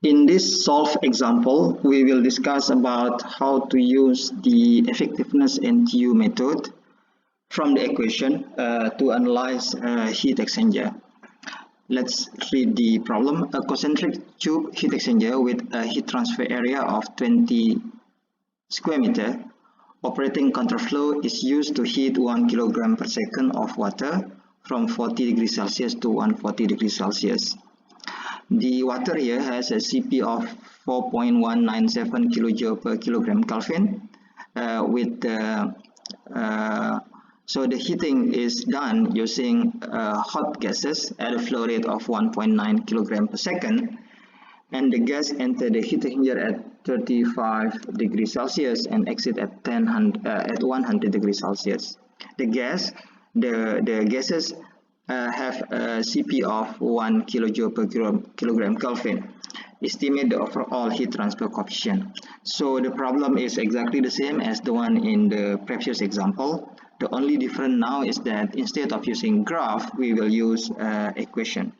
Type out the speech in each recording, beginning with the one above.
In this solve example, we will discuss about how to use the effectiveness NTU method from the equation to analyze heat exchanger. Let's read the problem. A concentric tube heat exchanger with a heat transfer area of 20 square meter operating counterflow is used to heat 1 kilogram per second of water from 40 degrees Celsius to 140 degrees Celsius. The water here has a Cp of 4.197 kilojoule per kilogram Kelvin so the heating is done using hot gases at a flow rate of 1.9 kilogram per second, and the gas enter the heat exchanger at 35 degrees Celsius and exit at 100 degrees Celsius. The gases have a Cp of 1 kilojoule per kilogram Kelvin. Estimate the overall heat transfer coefficient. So the problem is exactly the same as the one in the previous example. The only difference now is that instead of using graph, we will use equation.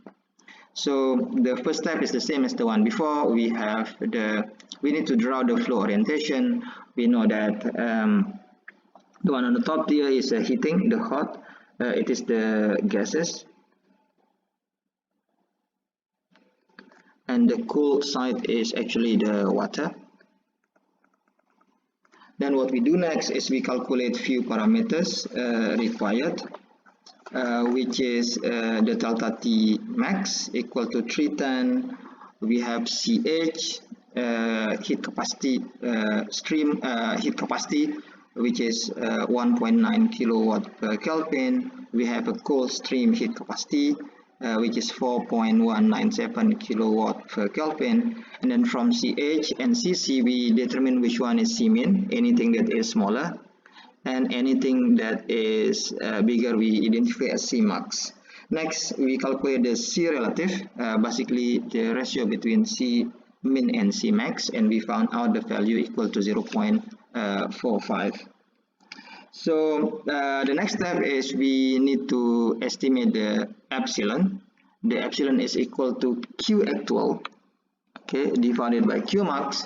So the first step is the same as the one before. We need to draw the flow orientation. We know that the one on the top here is heating, the hot. It is the gases, and the cool side is actually the water. Then what we do next is we calculate few parameters required, which is the delta T max equal to 310. We have CH, heat capacity, stream heat capacity, which is 1.9 kilowatt per Kelvin. We have a cold stream heat capacity, which is 4.197 kilowatt per Kelvin. And then from CH and CC, we determine which one is Cmin, anything that is smaller, and anything that is bigger we identify as Cmax. Next, we calculate the C relative, basically the ratio between Cmin and Cmax, and we found out the value equal to 0.45. So the next step is we need to estimate the epsilon. The epsilon is equal to Q actual, okay, divided by Q max.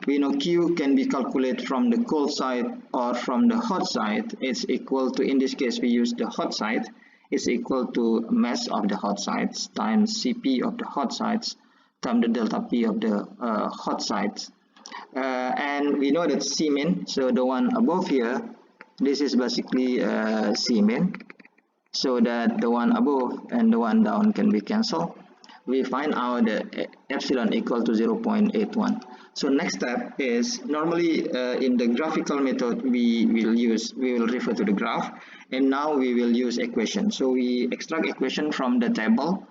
We know Q can be calculated from the cold side or from the hot side. It's equal to, in this case we use the hot side, is equal to mass of the hot sides times Cp of the hot sides times the delta P of the hot sides. And we know that Cmin, so the one above here, this is basically Cmin, so that the one above and the one down can be cancelled. We find out the epsilon equal to 0.81. So next step is, normally in the graphical method we will refer to the graph, and now we will use equation. So we extract equation from the table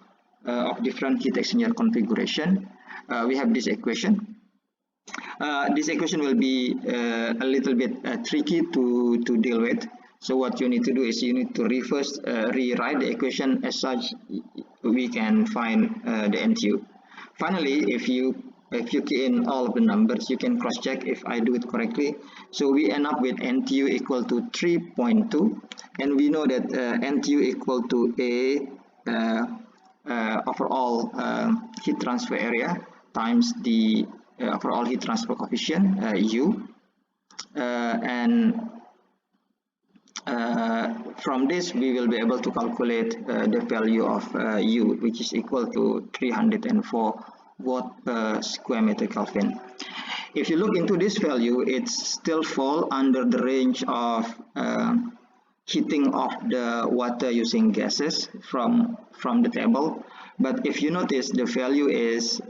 of different heat exchanger configuration. We have this equation. This equation will be a little bit tricky to deal with. So what you need to do is you need to rewrite the equation as such we can find the NTU. Finally, if you key in all of the numbers, you can cross check if I do it correctly. So we end up with NTU equal to 3.2, and we know that NTU equal to A overall heat transfer area times the overall heat transfer coefficient U, and from this we will be able to calculate the value of U, which is equal to 304 watt per square meter Kelvin. If you look into this value, it still fall under the range of heating of the water using gases from the table. But if you notice, the value is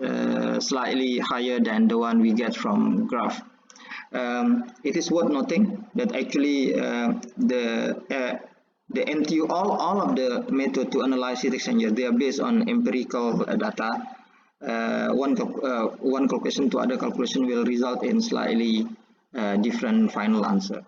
slightly higher than the one we get from graph. It is worth noting that actually the NTU, all of the method to analyze heat exchanger, they are based on empirical data. One calculation to other calculation will result in slightly different final answer.